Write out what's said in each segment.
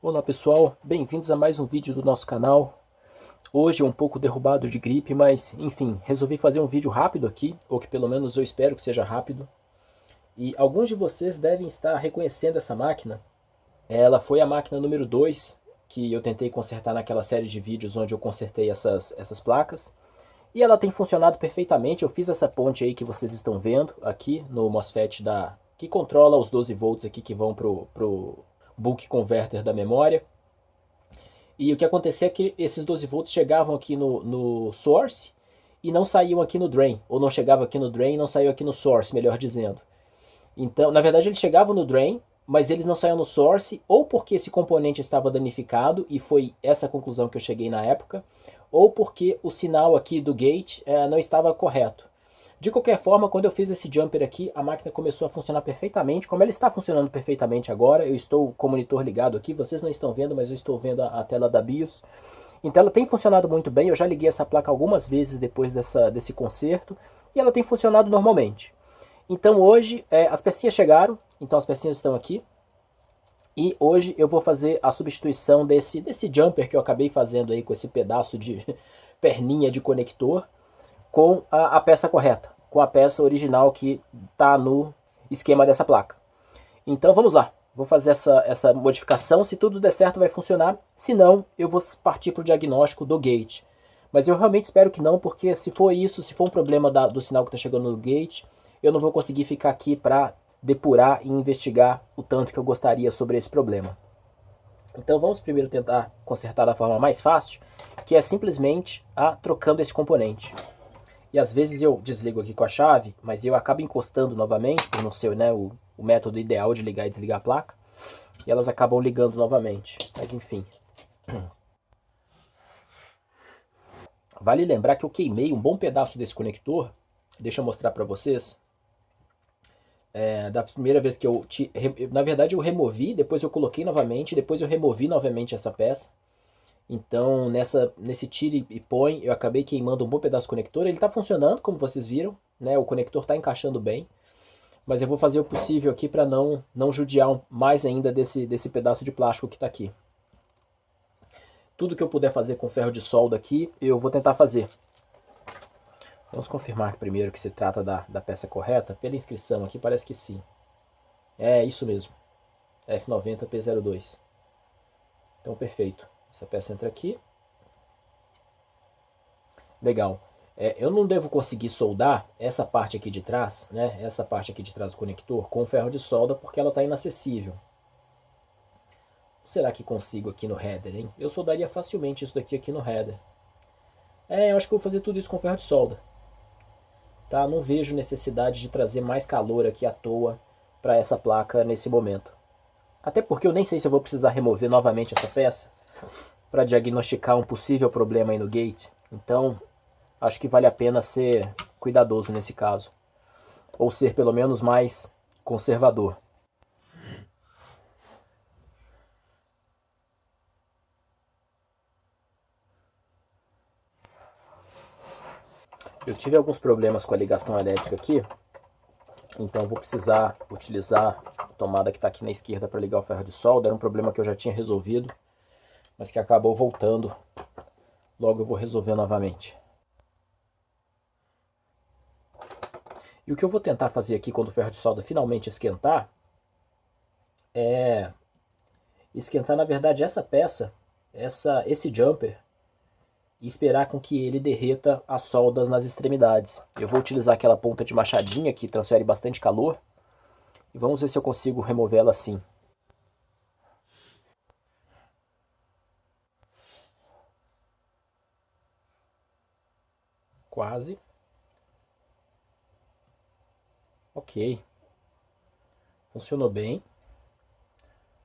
Olá pessoal, bem-vindos a mais um vídeo do nosso canal. Hoje é um pouco derrubado de gripe, mas enfim, resolvi fazer um vídeo rápido aqui, ou que pelo menos eu espero que seja rápido. E alguns de vocês devem estar reconhecendo essa máquina. Ela foi a máquina número 2 que eu tentei consertar naquela série de vídeos onde eu consertei essas placas. E ela tem funcionado perfeitamente. Eu fiz essa ponte aí que vocês estão vendo aqui no MOSFET que controla os 12 volts aqui que vão pro Buck Converter da memória. E o que acontecia é que esses 12 volts chegavam aqui no source e não saíam aqui no drain. Ou não chegavam aqui no drain e não saíam aqui no source, melhor dizendo. Então, na verdade, eles chegavam no drain, mas eles não saíam no source, ou porque esse componente estava danificado, e foi essa a conclusão que eu cheguei na época, ou porque o sinal aqui do gate não estava correto. De qualquer forma, quando eu fiz esse jumper aqui, a máquina começou a funcionar perfeitamente, como ela está funcionando perfeitamente agora. Eu estou com o monitor ligado aqui, vocês não estão vendo, mas eu estou vendo a tela da BIOS. Então ela tem funcionado muito bem, eu já liguei essa placa algumas vezes depois desse conserto, e ela tem funcionado normalmente. Então hoje as pecinhas chegaram, então as pecinhas estão aqui. E hoje eu vou fazer a substituição desse jumper que eu acabei fazendo aí com esse pedaço de perninha de conector, com a peça correta, com a peça original que está no esquema dessa placa. Então vamos lá, vou fazer essa modificação, se tudo der certo vai funcionar, se não eu vou partir para o diagnóstico do gate. Mas eu realmente espero que não, porque se for isso, se for um problema do sinal que está chegando no gate, eu não vou conseguir ficar aqui para depurar e investigar o tanto que eu gostaria sobre esse problema. Então vamos primeiro tentar consertar da forma mais fácil, que é simplesmente trocando esse componente. E às vezes eu desligo aqui com a chave, mas eu acabo encostando novamente, por não ser, né, o método ideal de ligar e desligar a placa. E elas acabam ligando novamente. Mas enfim. Vale lembrar que eu queimei um bom pedaço desse conector. Deixa eu mostrar para vocês. Da primeira vez que na verdade eu removi, depois eu coloquei novamente, depois eu removi novamente essa peça. Então nesse tire e põe eu acabei queimando um bom pedaço do conector. Ele está funcionando, como vocês viram, né? O conector está encaixando bem. Mas eu vou fazer o possível aqui para não judiar mais ainda desse pedaço de plástico que está aqui. Tudo que eu puder fazer com ferro de solda aqui, eu vou tentar fazer. Vamos confirmar primeiro que se trata da peça correta. Pela inscrição aqui parece que sim. É isso mesmo. F90P02. Então perfeito. Essa peça entra aqui. Legal. Eu não devo conseguir soldar essa parte aqui de trás, né? Essa parte aqui de trás do conector com ferro de solda porque ela está inacessível. Será que consigo aqui no header, hein? Eu soldaria facilmente isso daqui aqui no header. Eu acho que eu vou fazer tudo isso com ferro de solda. Tá? Não vejo necessidade de trazer mais calor aqui à toa para essa placa nesse momento. Até porque eu nem sei se eu vou precisar remover novamente essa peça para diagnosticar um possível problema aí no gate. Então, acho que vale a pena ser cuidadoso nesse caso. Ou ser pelo menos mais conservador. Eu tive alguns problemas com a ligação elétrica aqui. Então vou precisar utilizar a tomada que está aqui na esquerda para ligar o ferro de solda. Era um problema que eu já tinha resolvido, mas que acabou voltando. Logo eu vou resolver novamente. E o que eu vou tentar fazer aqui quando o ferro de solda finalmente esquentar, é esquentar na verdade essa peça, esse jumper, e esperar com que ele derreta as soldas nas extremidades. Eu vou utilizar aquela ponta de machadinha que transfere bastante calor, e vamos ver se eu consigo remover ela assim. Quase. Ok. Funcionou bem.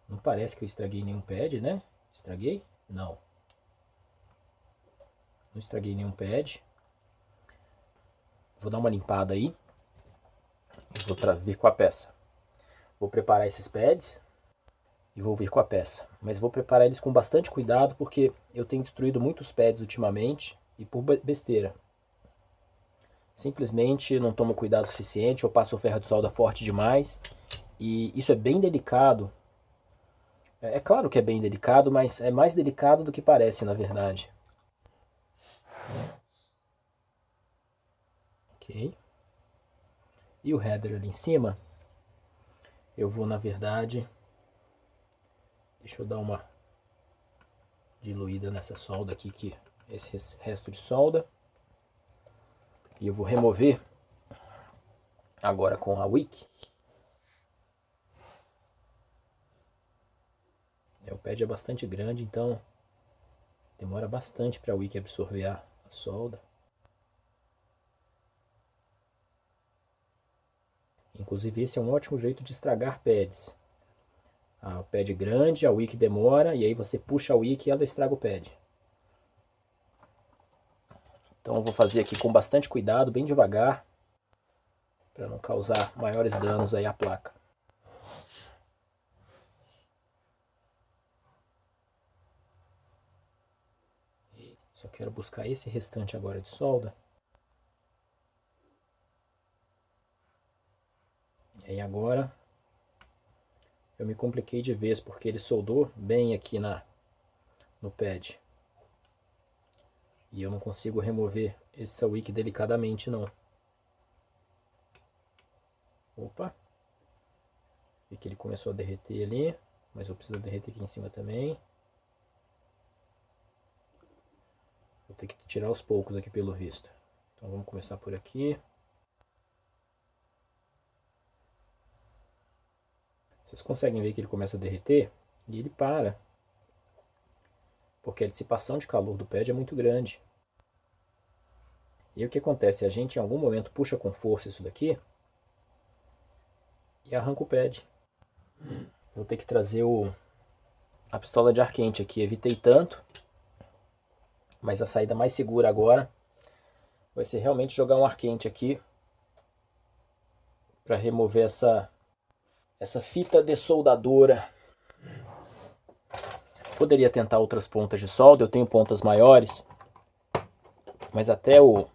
Não parece que eu estraguei nenhum pad, né? Estraguei? Não. Não estraguei nenhum pad. Vou dar uma limpada aí. E vou vir com a peça. Vou preparar esses pads e vou vir com a peça. Mas vou preparar eles com bastante cuidado porque eu tenho destruído muitos pads ultimamente e por besteira. Simplesmente não tomo cuidado suficiente, eu passo o ferro de solda forte demais. E isso é bem delicado É claro que é bem delicado, mas é mais delicado do que parece, na verdade. Ok. E o header ali em cima, eu vou, na verdade, deixa eu dar uma diluída nessa solda aqui, que esse resto de solda. E eu vou remover agora com a wick. O pad é bastante grande, então demora bastante para a wick absorver a solda. Inclusive esse é um ótimo jeito de estragar pads. O pad grande, a wick demora, e aí você puxa a wick e ela estraga o pad. Então eu vou fazer aqui com bastante cuidado, bem devagar, para não causar maiores danos aí à placa. Só quero buscar esse restante agora de solda. E aí agora eu me compliquei de vez, porque ele soldou bem aqui no pad. E eu não consigo remover essa wick delicadamente, não. Opa! Vi que ele começou a derreter ali, mas eu preciso derreter aqui em cima também. Vou ter que tirar aos poucos aqui pelo visto. Então vamos começar por aqui. Vocês conseguem ver que ele começa a derreter e ele para. Porque a dissipação de calor do pad é muito grande. E aí o que acontece? A gente em algum momento puxa com força isso daqui e arranca o pad. Vou ter que trazer a pistola de ar quente aqui. Evitei tanto, mas a saída mais segura agora vai ser realmente jogar um ar quente aqui para remover essa fita dessoldadora. Poderia tentar outras pontas de solda, eu tenho pontas maiores, mas até o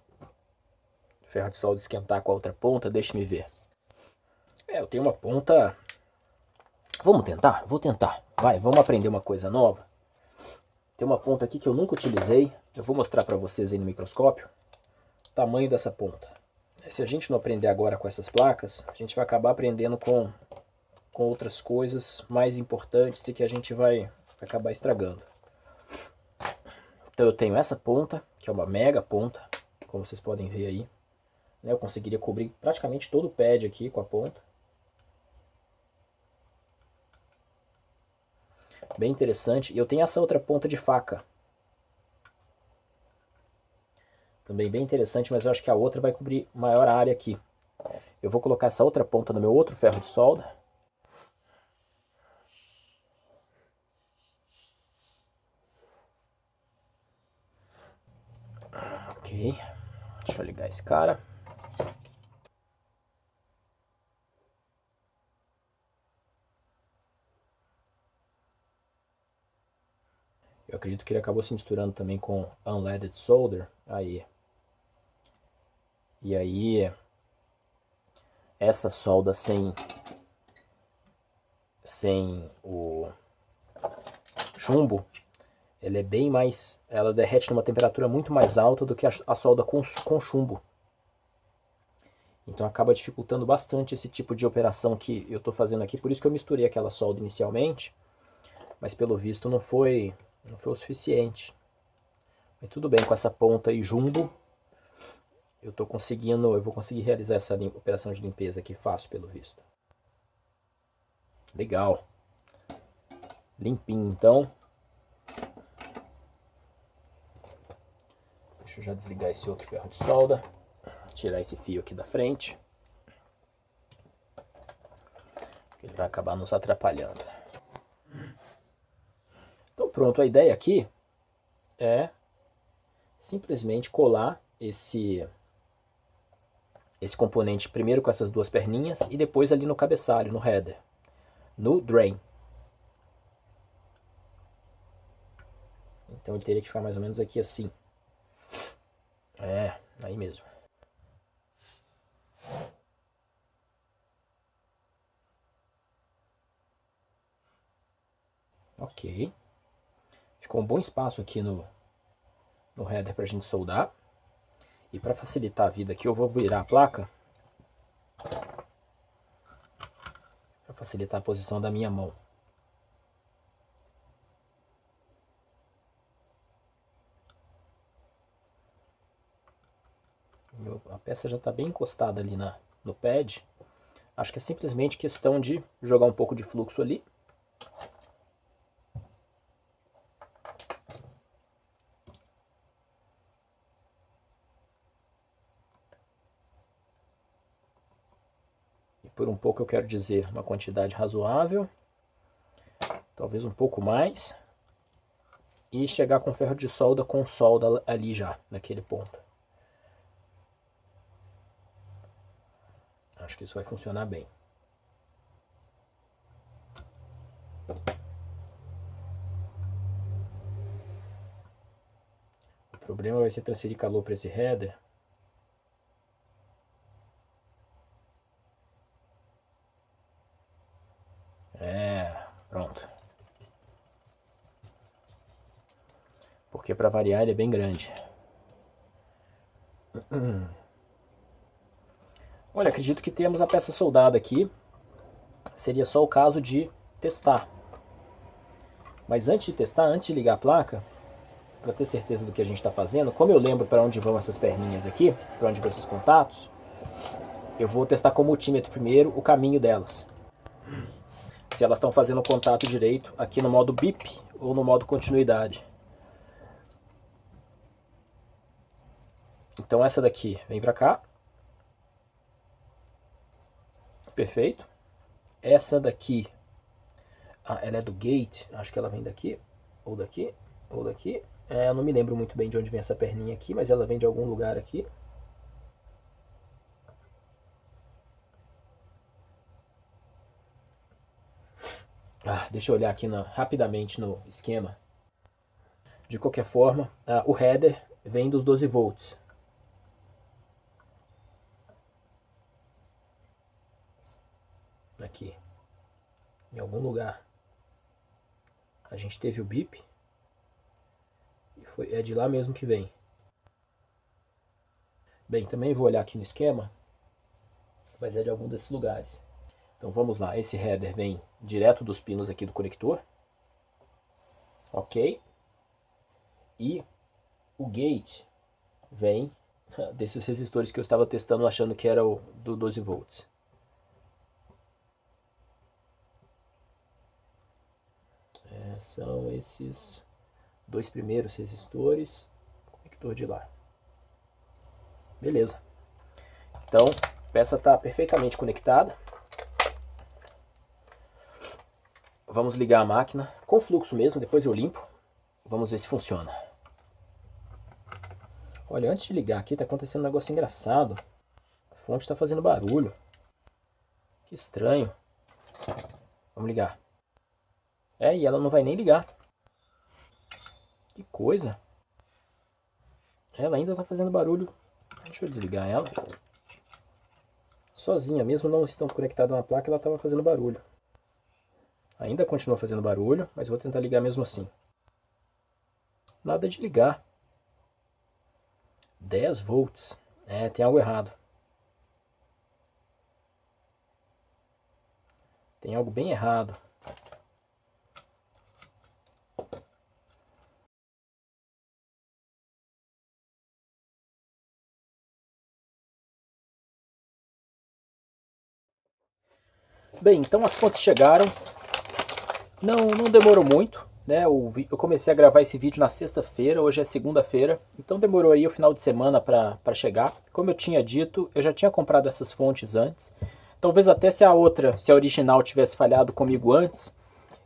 ferro de solda esquentar com a outra ponta, deixe-me ver. Eu tenho uma ponta. Vamos tentar? Vou tentar. Vai, vamos aprender uma coisa nova. Tem uma ponta aqui que eu nunca utilizei. Eu vou mostrar para vocês aí no microscópio o tamanho dessa ponta. Se a gente não aprender agora com essas placas, a gente vai acabar aprendendo com outras coisas mais importantes e que a gente vai acabar estragando. Então eu tenho essa ponta, que é uma mega ponta, como vocês podem ver aí. Eu conseguiria cobrir praticamente todo o pad aqui com a ponta. Bem interessante. E eu tenho essa outra ponta de faca. Também bem interessante, mas eu acho que a outra vai cobrir maior área aqui. Eu vou colocar essa outra ponta no meu outro ferro de solda. Ok. Deixa eu ligar esse cara. Eu acredito que ele acabou se misturando também com unleaded solder. Aí. E aí, essa solda sem o chumbo, ela é bem mais, ela derrete numa temperatura muito mais alta do que a solda com chumbo. Então acaba dificultando bastante esse tipo de operação que eu estou fazendo aqui. Por isso que eu misturei aquela solda inicialmente, mas pelo visto não foi o suficiente. Mas tudo bem, com essa ponta aí jumbo, eu vou conseguir realizar essa operação de limpeza aqui fácil pelo visto. Legal. Limpinho então. Deixa eu já desligar esse outro ferro de solda. Tirar esse fio aqui da frente. Ele vai acabar nos atrapalhando. Então pronto, a ideia aqui é simplesmente colar esse componente primeiro com essas duas perninhas e depois ali no cabeçalho, no header, no drain. Então ele teria que ficar mais ou menos aqui assim. Aí mesmo. Ok. Ficou um bom espaço aqui no header para a gente soldar. E para facilitar a vida aqui, eu vou virar a placa para facilitar a posição da minha mão. A peça já está bem encostada ali no pad. Acho que é simplesmente questão de jogar um pouco de fluxo ali. E por um pouco eu quero dizer uma quantidade razoável. Talvez um pouco mais. E chegar com ferro de solda com solda ali já, naquele ponto. Acho que isso vai funcionar bem. O problema vai ser transferir calor para esse header. Pronto. Porque para variar ele é bem grande. Olha, acredito que temos a peça soldada aqui. Seria só o caso de testar. Mas antes de testar, antes de ligar a placa, para ter certeza do que a gente está fazendo, como eu lembro para onde vão essas perninhas aqui, para onde vão esses contatos, eu vou testar com o multímetro primeiro o caminho delas. Se elas estão fazendo contato direito aqui no modo BIP ou no modo continuidade. Então essa daqui vem para cá. Perfeito. Essa daqui, ela é do gate, acho que ela vem daqui, ou daqui, ou daqui. Eu não me lembro muito bem de onde vem essa perninha aqui, mas ela vem de algum lugar aqui. Deixa eu olhar aqui rapidamente no esquema. De qualquer forma, o header vem dos 12 volts. Aqui, em algum lugar, a gente teve o bip, e é de lá mesmo que vem. Bem, também vou olhar aqui no esquema, mas é de algum desses lugares. Então vamos lá, esse header vem direto dos pinos aqui do conector. Ok. E o gate vem desses resistores que eu estava testando achando que era o do 12 volts. São esses dois primeiros resistores, conector de lá. Beleza. Então, a peça está perfeitamente conectada. Vamos ligar a máquina com fluxo mesmo, depois eu limpo. Vamos ver se funciona. Olha, antes de ligar aqui está acontecendo um negócio engraçado. A fonte está fazendo barulho. Que estranho. Vamos ligar. E ela não vai nem ligar. Que coisa. Ela ainda está fazendo barulho. Deixa eu desligar ela. Sozinha, mesmo não estando conectada a uma placa, ela estava fazendo barulho. Ainda continua fazendo barulho, mas vou tentar ligar mesmo assim. Nada de ligar. 10 volts. Tem algo errado. Tem algo bem errado. Bem, então as fontes chegaram. Não demorou muito, né? Eu comecei a gravar esse vídeo na sexta-feira, hoje é segunda-feira, então demorou aí o final de semana para chegar. Como eu tinha dito, eu já tinha comprado essas fontes antes. Talvez até se a original tivesse falhado comigo antes,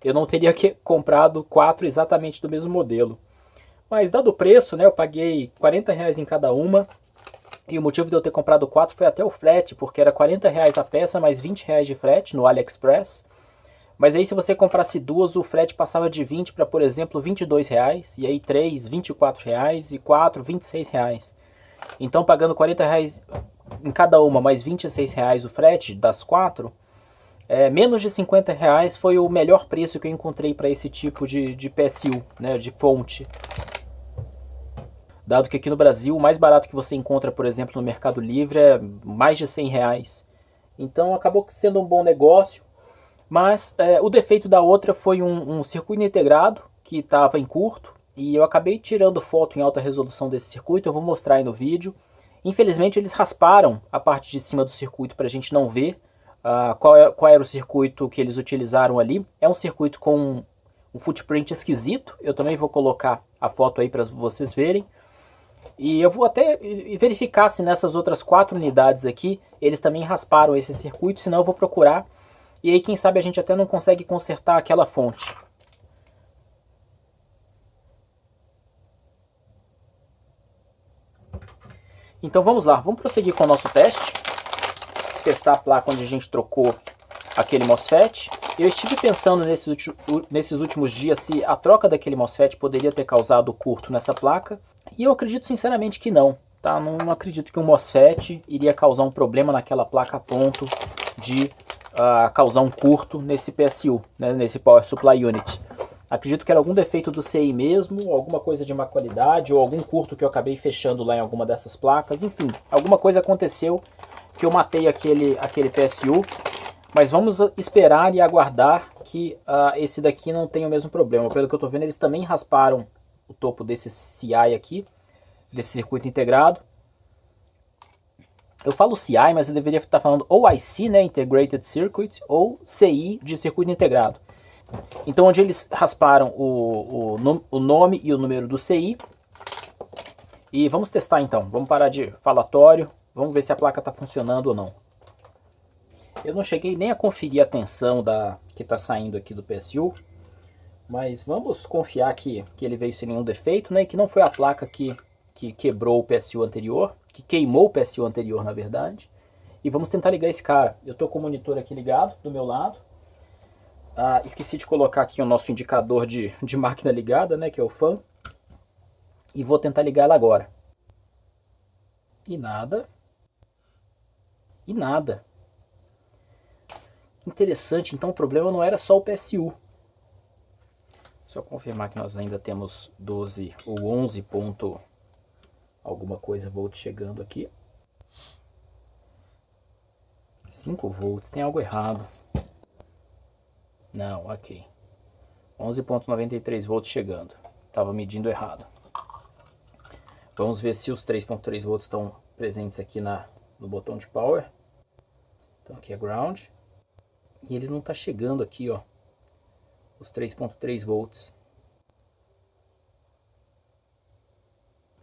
eu não teria comprado 4 exatamente do mesmo modelo. Mas dado o preço, né? Eu paguei R$40 em cada uma. E o motivo de eu ter comprado 4 foi até o frete, porque era R$40 a peça, mais R$20 de frete no AliExpress. Mas aí se você comprasse 2, o frete passava de 20 para, por exemplo, R$22. E aí 3, R$24. E 4, R$26. Então pagando R$40 em cada uma, mais R$26 o frete das 4, Menos de R$ 50 foi o melhor preço que eu encontrei para esse tipo de PSU, né, de fonte. Dado que aqui no Brasil o mais barato que você encontra, por exemplo, no Mercado Livre é mais de R$ 100. Então acabou sendo um bom negócio, mas o defeito da outra foi um circuito integrado que estava em curto, e eu acabei tirando foto em alta resolução desse circuito, eu vou mostrar aí no vídeo. Infelizmente eles rasparam a parte de cima do circuito para a gente não ver qual era o circuito que eles utilizaram ali. É um circuito com um footprint esquisito, eu também vou colocar a foto aí para vocês verem. E eu vou até verificar se nessas outras 4 unidades aqui eles também rasparam esse circuito, senão eu vou procurar. E aí quem sabe a gente até não consegue consertar aquela fonte. Então vamos lá, vamos prosseguir com o nosso teste. Testar a placa onde a gente trocou aquele MOSFET. Eu estive pensando nesses últimos dias se a troca daquele MOSFET poderia ter causado curto nessa placa. E eu acredito sinceramente que não. Tá? Não acredito que um MOSFET iria causar um problema naquela placa a ponto de causar um curto nesse PSU, né, nesse Power Supply Unit. Acredito que era algum defeito do CI mesmo, alguma coisa de má qualidade, ou algum curto que eu acabei fechando lá em alguma dessas placas. Enfim, alguma coisa aconteceu que eu matei aquele PSU. Mas vamos esperar e aguardar que esse daqui não tenha o mesmo problema. Pelo que eu estou vendo, eles também rasparam o topo desse CI aqui, desse circuito integrado. Eu falo CI, mas eu deveria estar falando ou IC, né, Integrated Circuit, ou CI de circuito integrado. Então, onde eles rasparam o nome e o número do CI. E vamos testar então. Vamos parar de falatório. Vamos ver se a placa está funcionando ou não. Eu não cheguei nem a conferir a tensão que está saindo aqui do PSU. Mas vamos confiar que ele veio sem nenhum defeito, né? E que não foi a placa que quebrou o PSU anterior. Que queimou o PSU anterior, na verdade. E vamos tentar ligar esse cara. Eu estou com o monitor aqui ligado do meu lado. Esqueci de colocar aqui o nosso indicador de máquina ligada, né, que é o fan. E vou tentar ligar ela agora. E nada. E nada. Interessante, então o problema não era só o PSU. Só confirmar que nós ainda temos 12 ou 11 ponto alguma coisa volts chegando aqui. 5 volts, tem algo errado. Não, ok. 11.93 volts chegando. Estava medindo errado. Vamos ver se os 3.3 volts estão presentes aqui no botão de power. Então aqui é ground. E ele não está chegando aqui, ó. Os 3.3 volts.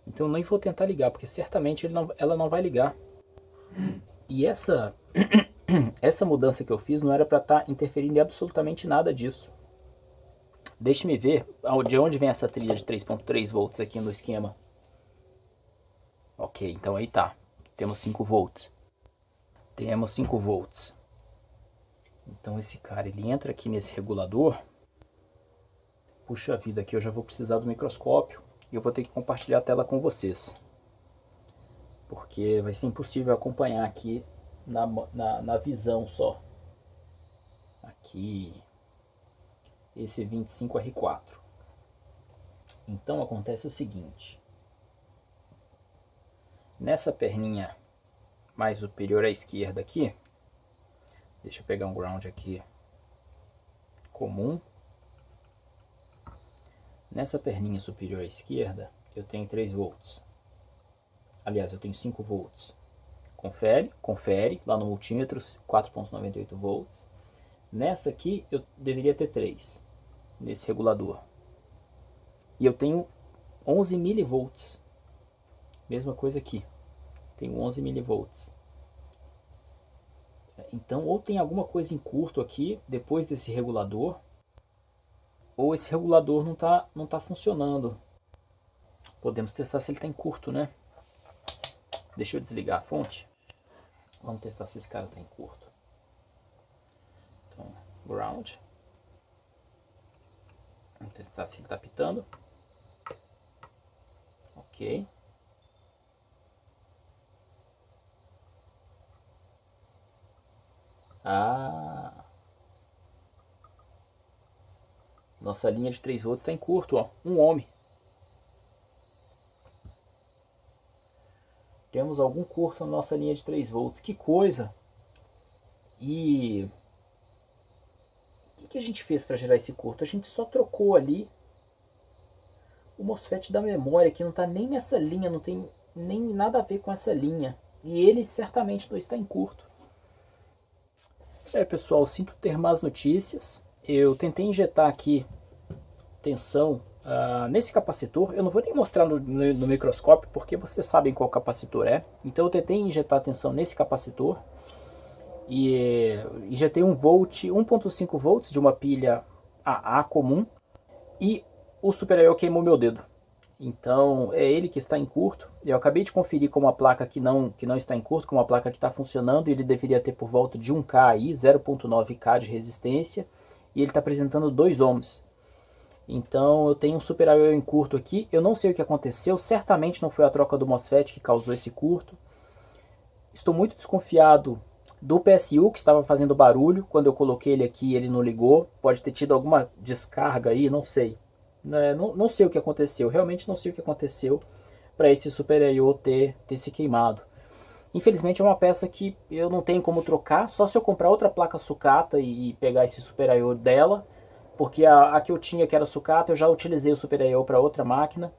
Então eu nem vou tentar ligar, porque certamente ela não vai ligar. E essa mudança que eu fiz não era para estar interferindo em absolutamente nada disso. Deixe-me ver de onde vem essa trilha de 3.3 volts aqui no esquema. Ok, então aí tá. Temos 5 volts. Temos 5 volts. Então esse cara, ele entra aqui nesse regulador. Puxa vida, aqui eu já vou precisar do microscópio. E eu vou ter que compartilhar a tela com vocês. Porque vai ser impossível acompanhar aqui na visão só. Aqui. Esse 25R4. Então acontece o seguinte. Nessa perninha mais superior à esquerda aqui. Deixa eu pegar um ground aqui comum. Nessa perninha superior à esquerda eu tenho 3 volts. Aliás, eu tenho 5 volts. Confere lá no multímetro, 4.98 volts. Nessa aqui eu deveria ter 3, nesse regulador. E eu tenho 11 milivolts. Mesma coisa aqui. Tenho 11 milivolts. Então, ou tem alguma coisa em curto aqui, depois desse regulador, ou esse regulador não tá funcionando. Podemos testar se ele está em curto, né? Deixa eu desligar a fonte. Vamos testar se esse cara está em curto. Então, ground. Vamos testar se ele está pitando. Ok. Nossa linha de 3 volts está em curto, ó. Um ohm. Temos algum curto na nossa linha de 3 volts. Que coisa! E o que a gente fez para gerar esse curto? A gente só trocou ali o MOSFET da memória, que não está nem nessa linha, não tem nem nada a ver com essa linha. E ele certamente não está em curto. Pessoal, sinto ter más notícias. Eu tentei injetar aqui tensão nesse capacitor. Eu não vou nem mostrar no microscópio, porque vocês sabem qual capacitor é. Então eu tentei injetar tensão nesse capacitor. E injetei 1.5 volts de uma pilha AA comum. E o Super I/O queimou meu dedo. Então é ele que está em curto. Eu acabei de conferir com uma placa que não está em curto, com uma placa que está funcionando. Ele deveria ter por volta de 1K aí, 0.9K de resistência. E ele está apresentando 2 ohms. Então eu tenho um Super I/O em curto aqui. Eu não sei o que aconteceu. Certamente não foi a troca do MOSFET que causou esse curto. Estou muito desconfiado do PSU que estava fazendo barulho. Quando eu coloquei ele aqui, ele não ligou. Pode ter tido alguma descarga aí, não sei. Não sei o que aconteceu, realmente não sei o que aconteceu para esse Super I/O ter se queimado. Infelizmente é uma peça que eu não tenho como trocar, só se eu comprar outra placa sucata e pegar esse Super I/O dela, porque a que eu tinha, que era sucata, eu já utilizei o Super I/O para outra máquina.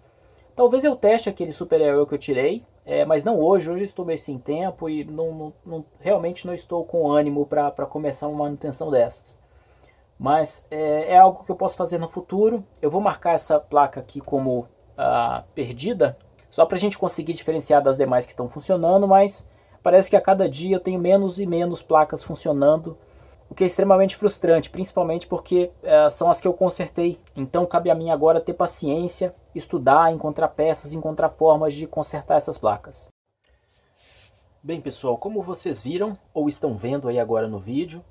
Talvez eu teste aquele Super I/O que eu tirei, mas não hoje eu estou meio sem tempo e realmente não estou com ânimo para começar uma manutenção dessas. Mas é algo que eu posso fazer no futuro. Eu vou marcar essa placa aqui como perdida, só para a gente conseguir diferenciar das demais que estão funcionando, mas parece que a cada dia eu tenho menos e menos placas funcionando, o que é extremamente frustrante, principalmente porque são as que eu consertei. Então cabe a mim agora ter paciência, estudar, encontrar peças, encontrar formas de consertar essas placas. Bem pessoal, como vocês viram ou estão vendo aí agora no vídeo,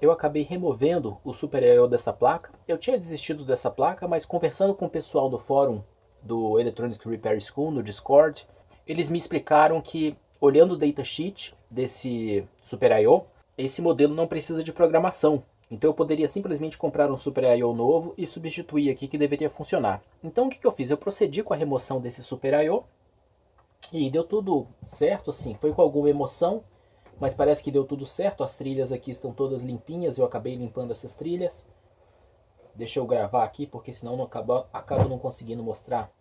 eu acabei removendo o Super I/O dessa placa. Eu tinha desistido dessa placa, mas conversando com o pessoal do fórum do Electronics Repair School no Discord, eles me explicaram que, olhando o datasheet desse Super I/O, esse modelo não precisa de programação. Então eu poderia simplesmente comprar um Super I/O novo e substituir aqui, que deveria funcionar. Então o que eu fiz? Eu procedi com a remoção desse Super I/O e deu tudo certo, assim. Foi com alguma emoção, mas parece que deu tudo certo. As trilhas aqui estão todas limpinhas, eu acabei limpando essas trilhas. Deixa eu gravar aqui, porque senão eu acabo não conseguindo mostrar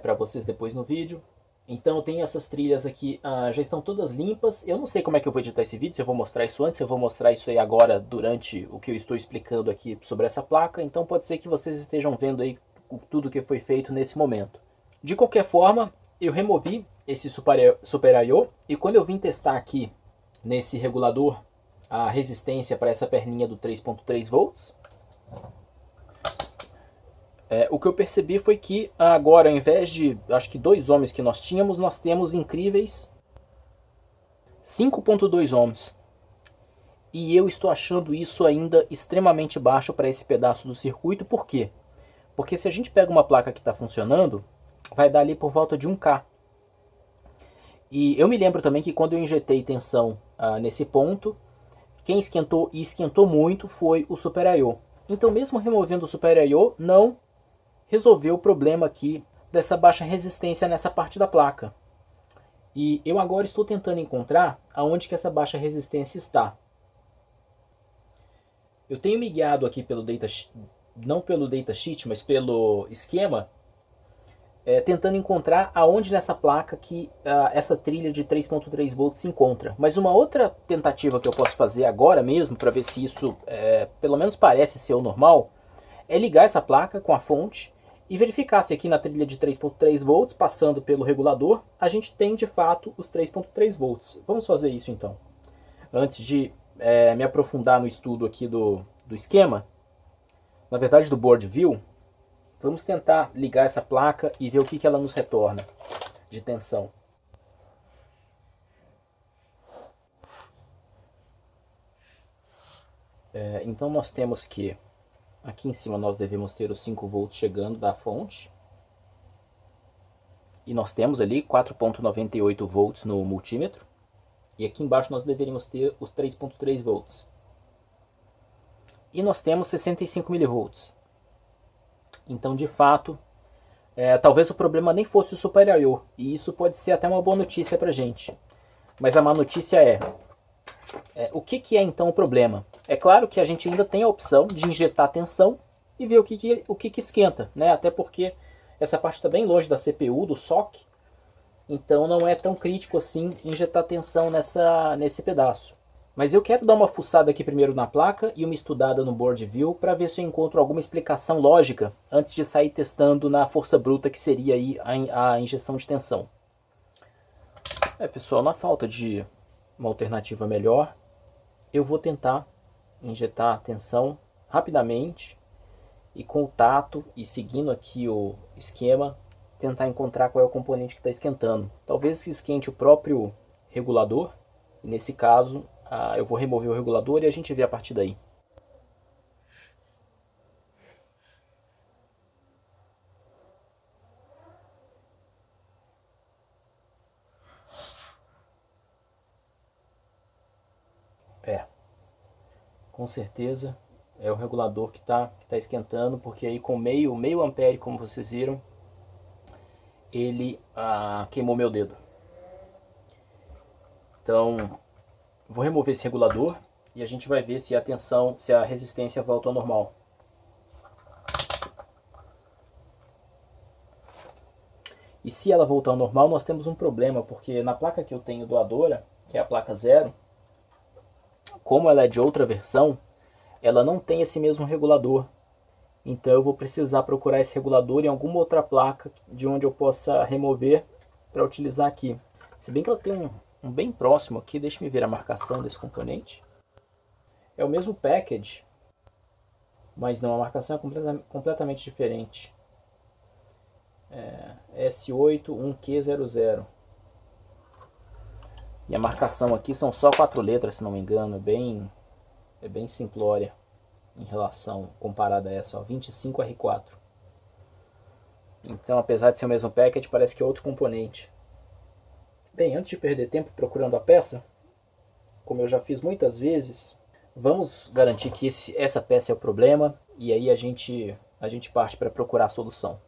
para vocês depois no vídeo. Então eu tenho essas trilhas aqui, já estão todas limpas. Eu não sei como é que eu vou editar esse vídeo, se eu vou mostrar isso antes, se eu vou mostrar isso aí agora durante o que eu estou explicando aqui sobre essa placa. Então pode ser que vocês estejam vendo aí tudo que foi feito nesse momento. De qualquer forma, eu removi esse Super I/O e quando eu vim testar aqui nesse regulador a resistência para essa perninha do 3.3 volts, o que eu percebi foi que agora, ao invés de, acho que 2 ohms que nós tínhamos, nós temos incríveis 5.2 ohms. E eu estou achando isso ainda extremamente baixo para esse pedaço do circuito. Por quê? Porque se a gente pega uma placa que está funcionando, vai dar ali por volta de 1K. E eu me lembro também que quando eu injetei tensão nesse ponto, quem esquentou e esquentou muito foi o Super I/O. Então mesmo removendo o Super I/O, não resolveu o problema aqui dessa baixa resistência nessa parte da placa. E eu agora estou tentando encontrar aonde que essa baixa resistência está. Eu tenho me guiado aqui pelo não pelo datasheet, mas pelo esquema, tentando encontrar aonde nessa placa que essa trilha de 3.3 volts se encontra. Mas uma outra tentativa que eu posso fazer agora mesmo, para ver se isso pelo menos parece ser o normal, é ligar essa placa com a fonte e verificar se aqui na trilha de 3.3 volts, passando pelo regulador, a gente tem de fato os 3.3 volts. Vamos fazer isso então. Antes de me aprofundar no estudo aqui do esquema, na verdade do board view, vamos tentar ligar essa placa e ver o que ela nos retorna de tensão. Então nós temos que aqui em cima nós devemos ter os 5 volts chegando da fonte. E nós temos ali 4.98 volts no multímetro. E aqui embaixo nós deveríamos ter os 3.3 volts. e nós temos 65 mV. Então, de fato, talvez o problema nem fosse o Super I/O, e isso pode ser até uma boa notícia para a gente. Mas a má notícia o que é então o problema? É claro que a gente ainda tem a opção de injetar tensão e ver o que esquenta, né? Até porque essa parte está bem longe da CPU, do SOC, então não é tão crítico assim injetar tensão nesse pedaço. Mas eu quero dar uma fuçada aqui primeiro na placa e uma estudada no board view para ver se eu encontro alguma explicação lógica antes de sair testando na força bruta, que seria aí a injeção de tensão. Pessoal, na falta de uma alternativa melhor, eu vou tentar injetar tensão rapidamente e com o tato e seguindo aqui o esquema, tentar encontrar qual é o componente que está esquentando. Talvez se esquente o próprio regulador, e nesse caso eu vou remover o regulador e a gente vê a partir daí. Com certeza é o regulador que tá esquentando, porque aí com meio ampere, como vocês viram, ele queimou meu dedo. Então, vou remover esse regulador e a gente vai ver se a tensão, se a resistência volta ao normal. E se ela voltar ao normal, nós temos um problema, porque na placa que eu tenho doadora, que é a placa 0, como ela é de outra versão, ela não tem esse mesmo regulador. Então eu vou precisar procurar esse regulador em alguma outra placa de onde eu possa remover para utilizar aqui. Se bem que ela tem um bem próximo aqui, deixa eu ver a marcação desse componente. É o mesmo package, mas não, a marcação é completamente diferente. S8-1Q00. E a marcação aqui são só 4 letras, se não me engano, é bem simplória em relação, comparada a essa, 25R4. Então, apesar de ser o mesmo package, parece que é outro componente. Bem, antes de perder tempo procurando a peça, como eu já fiz muitas vezes, vamos garantir que essa peça é o problema, e aí a gente parte para procurar a solução.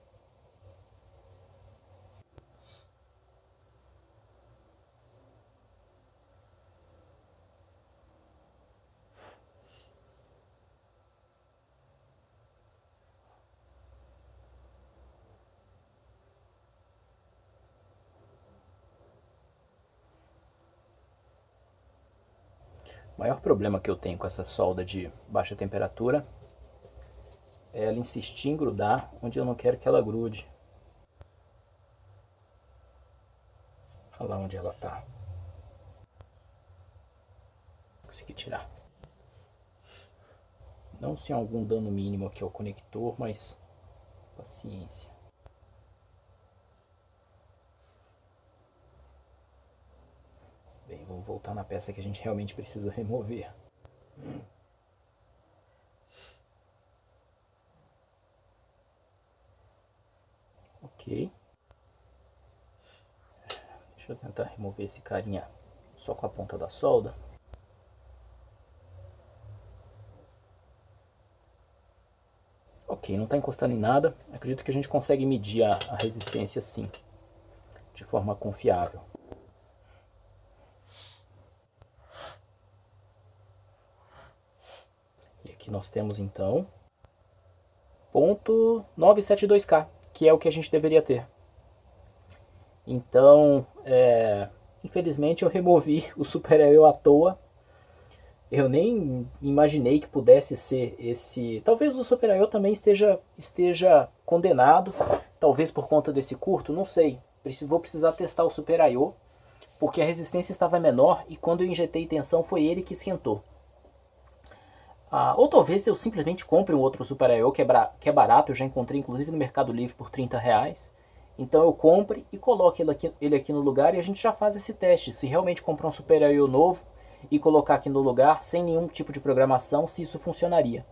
O maior problema que eu tenho com essa solda de baixa temperatura é ela insistir em grudar onde eu não quero que ela grude. Olha lá onde ela está. Consegui tirar. Não sem algum dano mínimo aqui ao conector, mas paciência. Bem, vamos voltar na peça que a gente realmente precisa remover. Ok. Deixa eu tentar remover esse carinha só com a ponta da solda. Ok, não está encostando em nada. Acredito que a gente consegue medir a resistência assim, de forma confiável. E aqui nós temos então .972K, que é o que a gente deveria ter. Então, infelizmente eu removi o Super I/O à toa. Eu nem imaginei que pudesse ser esse... Talvez o Super I/O também esteja condenado, talvez por conta desse curto, não sei. Vou precisar testar o Super I/O, porque a resistência estava menor e quando eu injetei tensão foi ele que esquentou. Ou talvez eu simplesmente compre um outro Super I/O que é barato, eu já encontrei inclusive no Mercado Livre por R$30. Então eu compre e coloque ele aqui no lugar e a gente já faz esse teste. Se realmente comprar um Super I/O novo e colocar aqui no lugar, sem nenhum tipo de programação, se isso funcionaria.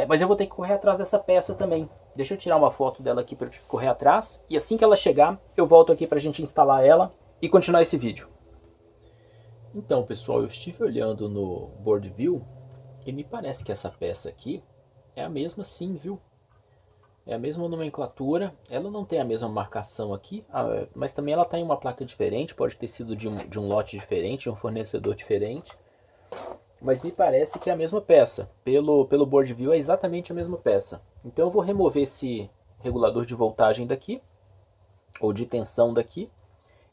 Mas eu vou ter que correr atrás dessa peça também. Deixa eu tirar uma foto dela aqui para eu correr atrás. E assim que ela chegar, eu volto aqui para a gente instalar ela e continuar esse vídeo. Então pessoal, eu estive olhando no Board View E me parece que essa peça aqui é a mesma sim, viu? É a mesma nomenclatura, ela não tem a mesma marcação aqui, mas também ela está em uma placa diferente, pode ter sido de um lote diferente, de um fornecedor diferente. Mas me parece que é a mesma peça, pelo board view é exatamente a mesma peça. Então eu vou remover esse regulador de voltagem daqui, ou de tensão daqui,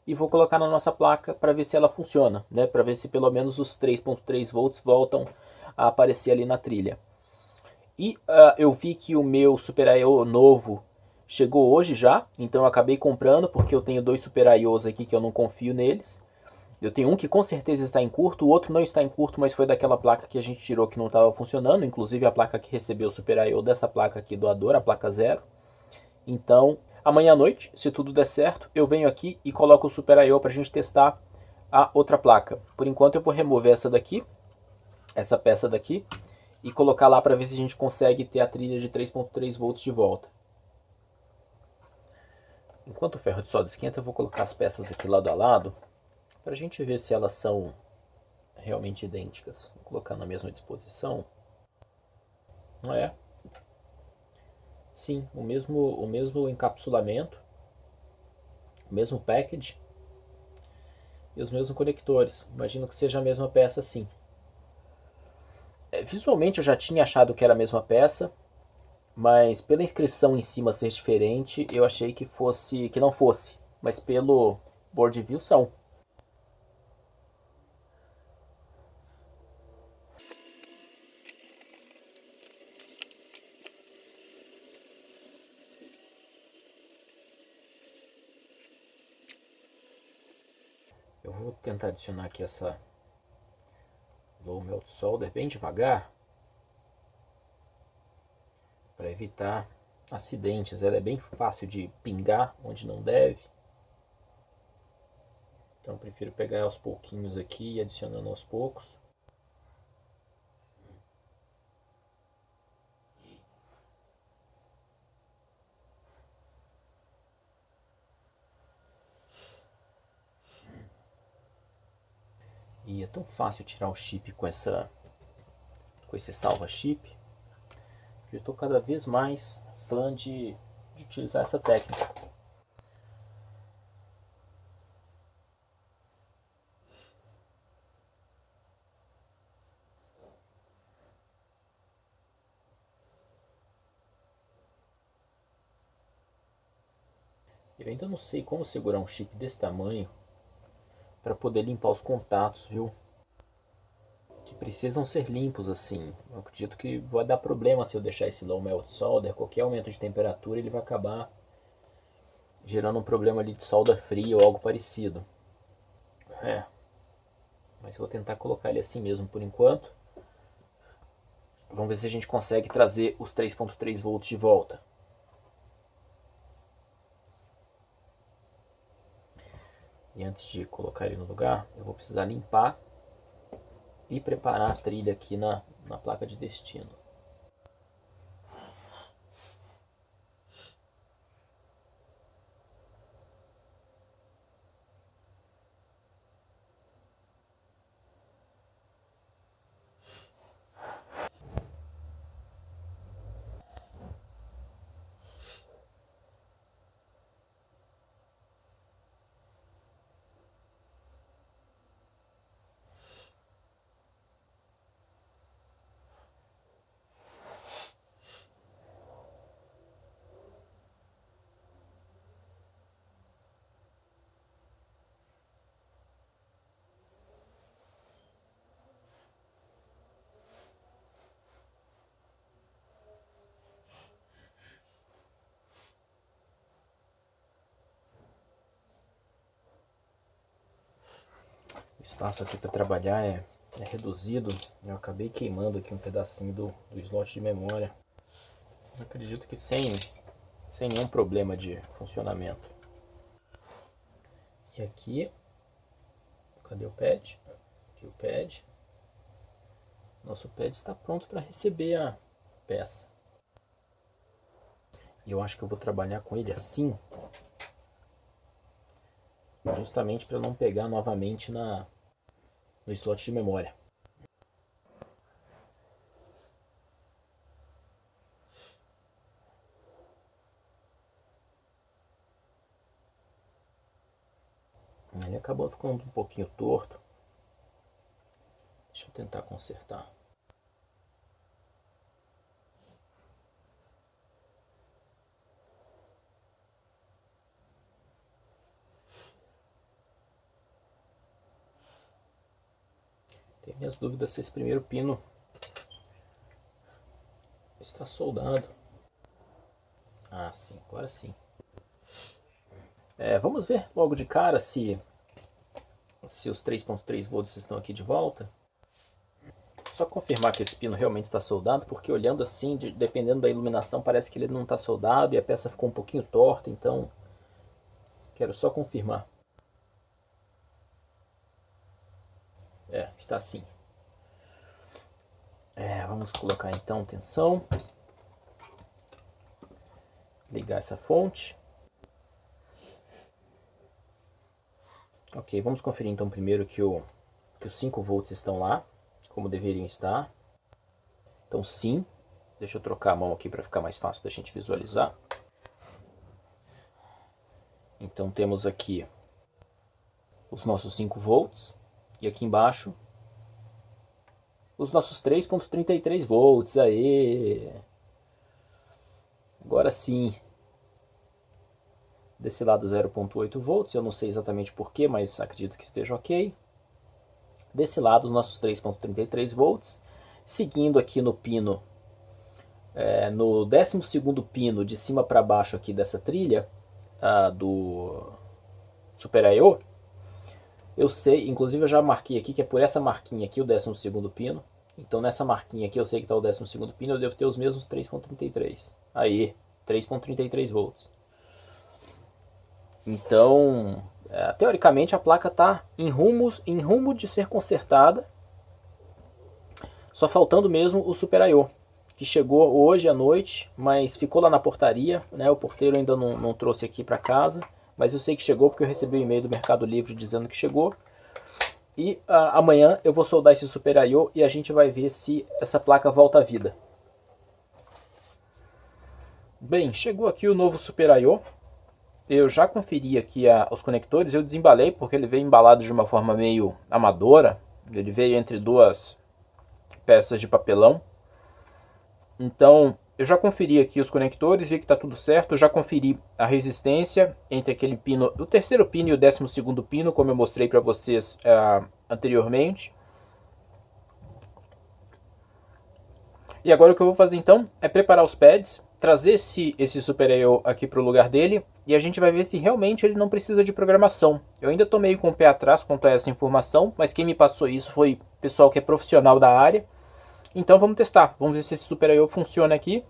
e vou colocar na nossa placa para ver se ela funciona, né? Para ver se pelo menos os 3.3 volts voltam a aparecer ali na trilha. E eu vi que o meu Super I/O novo chegou hoje já, então eu acabei comprando porque eu tenho dois Super I/Os aqui que eu não confio neles. Eu tenho um que com certeza está em curto, o outro não está em curto, mas foi daquela placa que a gente tirou que não estava funcionando, inclusive a placa que recebeu o Super I/O dessa placa aqui doadora, a placa 0. Então, amanhã à noite, se tudo der certo, eu venho aqui e coloco o Super I/O para a gente testar a outra placa. Por enquanto eu vou remover essa daqui, essa peça daqui, e colocar lá para ver se a gente consegue ter a trilha de 3.3 volts de volta. Enquanto o ferro de solda esquenta, eu vou colocar as peças aqui lado a lado, para a gente ver se elas são realmente idênticas. Vou colocar na mesma disposição. É. Sim, o mesmo encapsulamento, o mesmo package e os mesmos conectores. Imagino que seja a mesma peça, sim. Visualmente eu já tinha achado que era a mesma peça, mas pela inscrição em cima ser diferente, eu achei que não fosse, mas pelo board view são. Eu vou tentar adicionar aqui essa low melt solder bem devagar para evitar acidentes. Ela é bem fácil de pingar onde não deve. Então eu prefiro pegar aos pouquinhos aqui e adicionando aos poucos. E é tão fácil tirar o chip com esse salva-chip, que eu estou cada vez mais fã de utilizar essa técnica. Eu ainda não sei como segurar um chip desse tamanho para poder limpar os contatos, viu? Que precisam ser limpos assim. Eu acredito que vai dar problema se eu deixar esse low melt solder. Qualquer aumento de temperatura ele vai acabar gerando um problema ali de solda fria ou algo parecido. Mas eu vou tentar colocar ele assim mesmo por enquanto. Vamos ver se a gente consegue trazer os 3.3 volts de volta. E antes de colocar ele no lugar, eu vou precisar limpar e preparar a trilha aqui na placa de destino. O espaço aqui para trabalhar é reduzido. Eu acabei queimando aqui um pedacinho do slot de memória. Eu acredito que sem nenhum problema de funcionamento. E aqui, cadê o pad? Aqui o pad. Nosso pad está pronto para receber a peça. E eu acho que eu vou trabalhar com ele assim, justamente para não pegar novamente no slot de memória. Ele acabou ficando um pouquinho torto. Deixa eu tentar consertar. Tenho minhas dúvidas se esse primeiro pino está soldado. Ah, sim, agora sim. Vamos ver logo de cara se os 3.3 volts estão aqui de volta. Só confirmar que esse pino realmente está soldado, porque olhando assim, dependendo da iluminação, parece que ele não está soldado e a peça ficou um pouquinho torta, então quero só confirmar. Está sim. Vamos colocar então tensão. Ligar essa fonte. Ok, vamos conferir então primeiro que os 5 volts estão lá, como deveriam estar. Então sim, deixa eu trocar a mão aqui para ficar mais fácil da gente visualizar. Então temos aqui os nossos 5 volts e aqui embaixo os nossos 3.33 volts. Aê! Agora sim. Desse lado 0.8 volts, eu não sei exatamente porquê, mas acredito que esteja ok. Desse lado os nossos 3.33 volts. Seguindo aqui no pino, no 12º pino de cima para baixo aqui dessa trilha do Super I/O, eu sei, inclusive eu já marquei aqui que é por essa marquinha aqui o 12º pino. Então nessa marquinha aqui eu sei que está o 12º pino, eu devo ter os mesmos 3.33. Aí, 3.33 volts. Então, teoricamente a placa está em rumo de ser consertada. Só faltando mesmo o Super I/O, que chegou hoje à noite, mas ficou lá na portaria, né? O porteiro ainda não trouxe aqui para casa, mas eu sei que chegou porque eu recebi um e-mail do Mercado Livre dizendo que chegou. E amanhã eu vou soldar esse Super I/O e a gente vai ver se essa placa volta à vida. Bem, chegou aqui o novo Super I/O. Eu já conferi aqui os conectores, eu desembalei porque ele veio embalado de uma forma meio amadora. Ele veio entre duas peças de papelão. Então, eu já conferi aqui os conectores, vi que está tudo certo. Eu já conferi a resistência entre aquele pino, o terceiro pino e o 12º pino, como eu mostrei para vocês anteriormente. E agora o que eu vou fazer então é preparar os pads, trazer esse Super I/O aqui para o lugar dele e a gente vai ver se realmente ele não precisa de programação. Eu ainda estou meio com o pé atrás quanto a essa informação, mas quem me passou isso foi o pessoal que é profissional da área. Então vamos testar, vamos ver se esse Super I/O funciona aqui.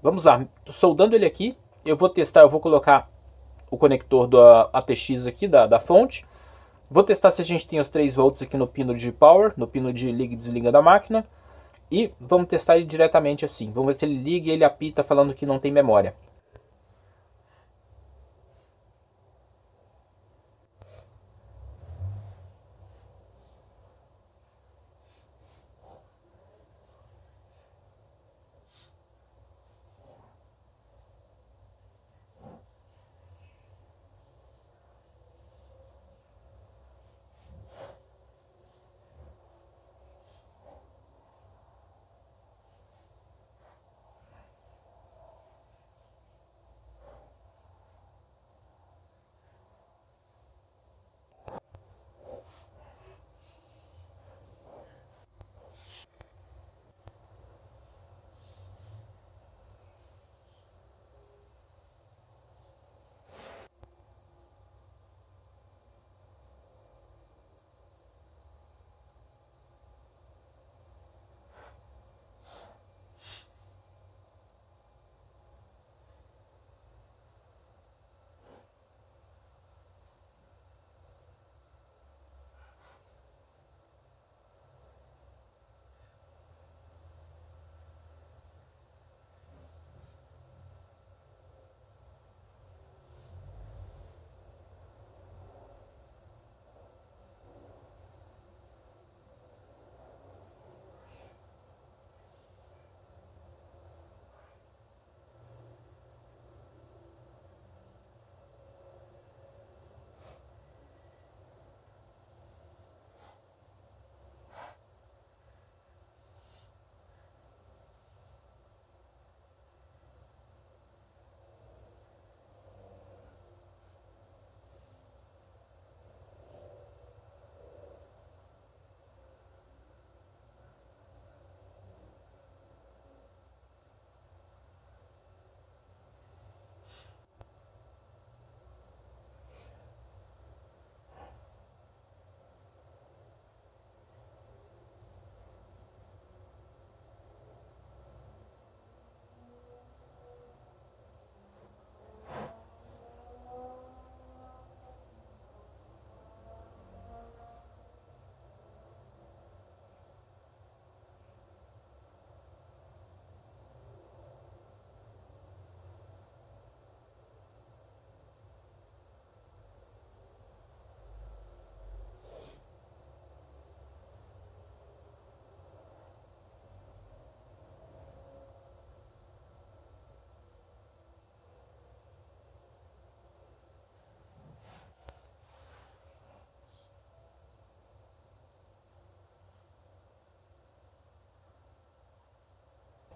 Vamos lá, estou soldando ele aqui, eu vou testar, eu vou colocar o conector do ATX aqui da fonte. Vou testar se a gente tem os 3 volts aqui no pino de power, no pino de liga e desliga da máquina. E vamos testar ele diretamente assim. Vamos ver se ele liga e ele apita falando que não tem memória.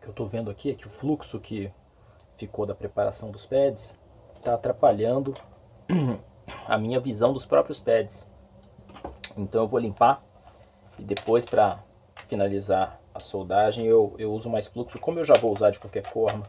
eu estou vendo aqui é que o fluxo que ficou da preparação dos pads está atrapalhando a minha visão dos próprios pads. Então eu vou limpar e depois, para finalizar a soldagem, eu uso mais fluxo, como eu já vou usar de qualquer forma.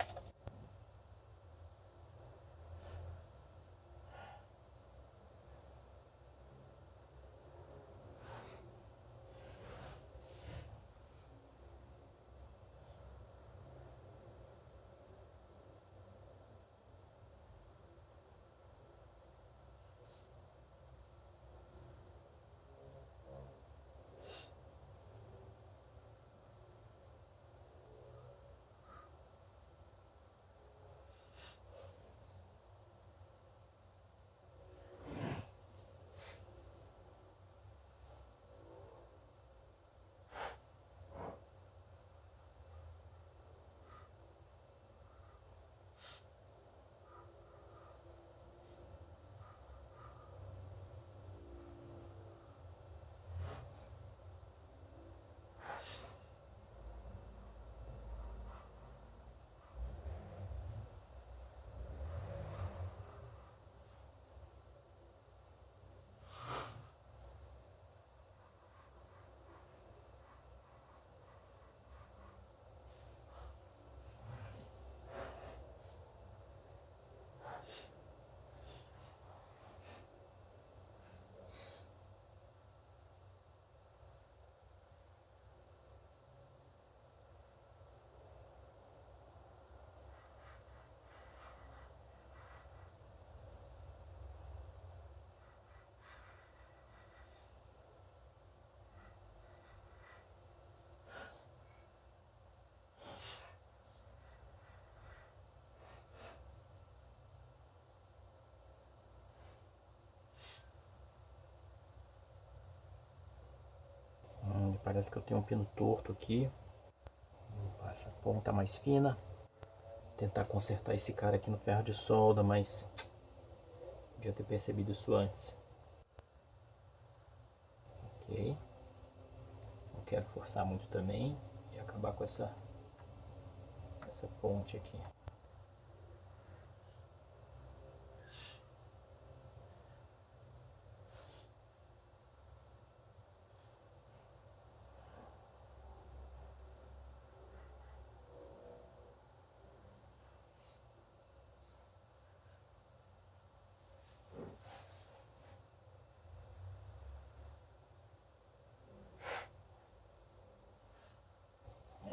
Parece que eu tenho um pino torto aqui. Vou essa ponta mais fina. Tentar consertar esse cara aqui no ferro de solda, mas podia ter percebido isso antes. Ok. Não quero forçar muito também e acabar com essa ponte aqui.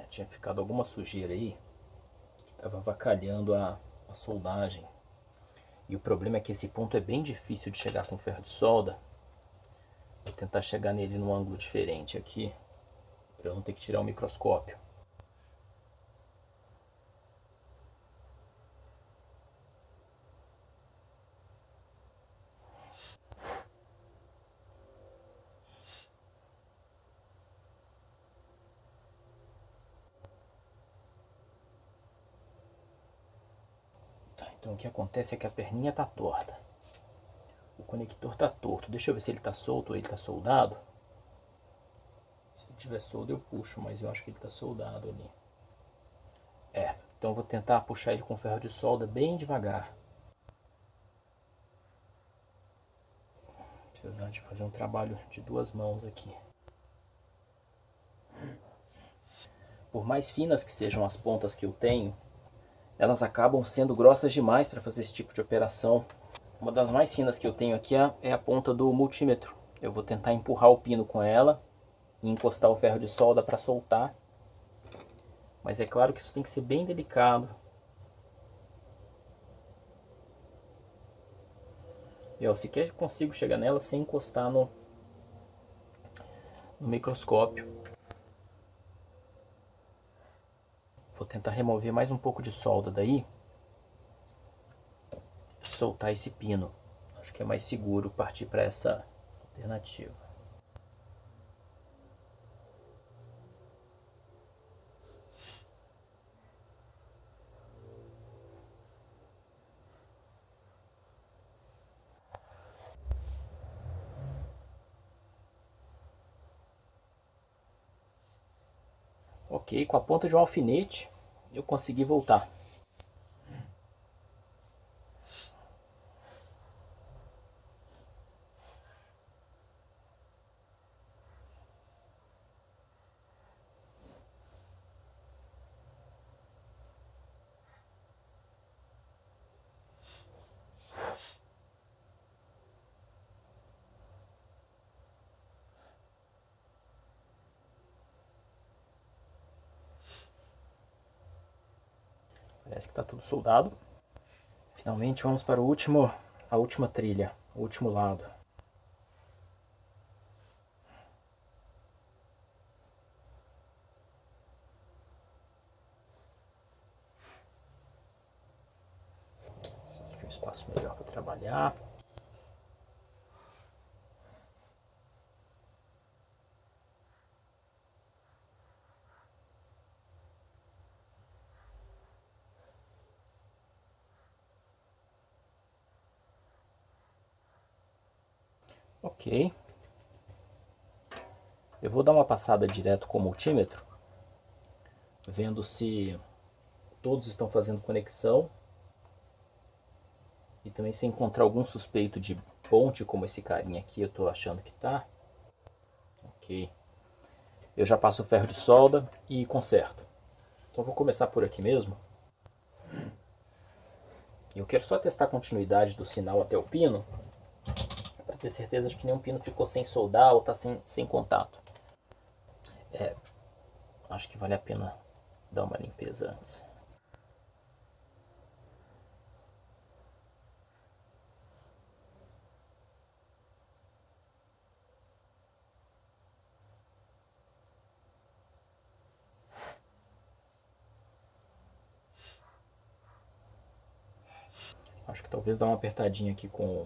Tinha ficado alguma sujeira aí que estava avacalhando a soldagem. E o problema é que esse ponto é bem difícil de chegar com ferro de solda. Vou tentar chegar nele num ângulo diferente aqui, para eu não ter que tirar o microscópio. Então o que acontece é que a perninha está torta. O conector está torto. Deixa eu ver se ele está solto ou ele está soldado. Se ele tiver soldo eu puxo, mas eu acho que ele está soldado ali. Então eu vou tentar puxar ele com ferro de solda bem devagar. Precisando de fazer um trabalho de duas mãos aqui. Por mais finas que sejam as pontas que eu tenho, elas acabam sendo grossas demais para fazer esse tipo de operação. Uma das mais finas que eu tenho aqui é a ponta do multímetro. Eu vou tentar empurrar o pino com ela e encostar o ferro de solda para soltar. Mas é claro que isso tem que ser bem delicado. E eu sequer consigo chegar nela sem encostar no microscópio. Vou tentar remover mais um pouco de solda daí. Soltar esse pino. Acho que é mais seguro partir para essa alternativa. Ok, com a ponta de um alfinete eu consegui voltar. Parece que está tudo soldado. Finalmente vamos para a última trilha, o último lado. Deixa um espaço melhor para trabalhar. Ok. Eu vou dar uma passada direto com o multímetro, vendo se todos estão fazendo conexão. E também se encontrar algum suspeito de ponte, como esse carinha aqui, eu estou achando que tá. Ok. Eu já passo o ferro de solda e conserto. Então vou começar por aqui mesmo. Eu quero só testar a continuidade do sinal até o pino, para ter certeza de que nenhum pino ficou sem soldar ou está sem contato. Acho que vale a pena dar uma limpeza antes. Acho que talvez dar uma apertadinha aqui com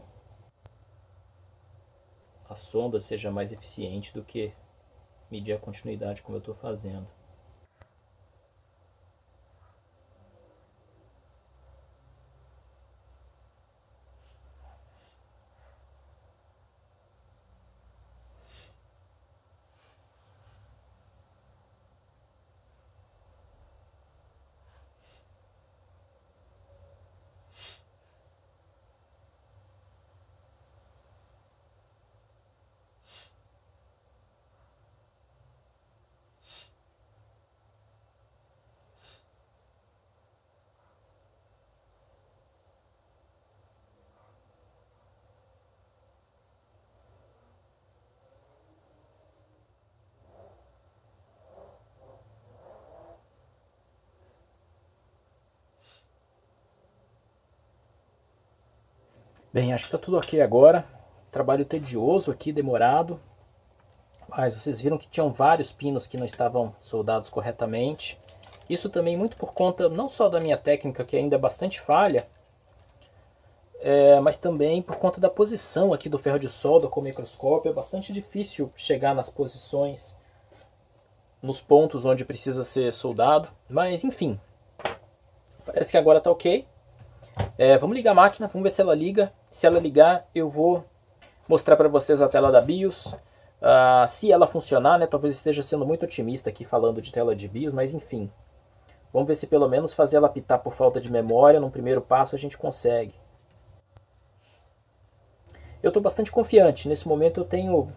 a sonda seja mais eficiente do que medir a continuidade como eu estou fazendo. Bem, acho que está tudo ok agora. Trabalho tedioso aqui, demorado. Mas vocês viram que tinham vários pinos que não estavam soldados corretamente. Isso também muito por conta não só da minha técnica, que ainda é bastante falha, mas também por conta da posição aqui do ferro de solda com o microscópio. É bastante difícil chegar nas posições, nos pontos onde precisa ser soldado. Mas enfim, parece que agora está ok. Vamos ligar a máquina, vamos ver se ela liga. Se ela ligar, eu vou mostrar para vocês a tela da BIOS. Se ela funcionar, né, talvez esteja sendo muito otimista aqui falando de tela de BIOS, mas enfim. Vamos ver se pelo menos fazer ela apitar por falta de memória, num primeiro passo a gente consegue. Eu estou bastante confiante, nesse momento eu tenho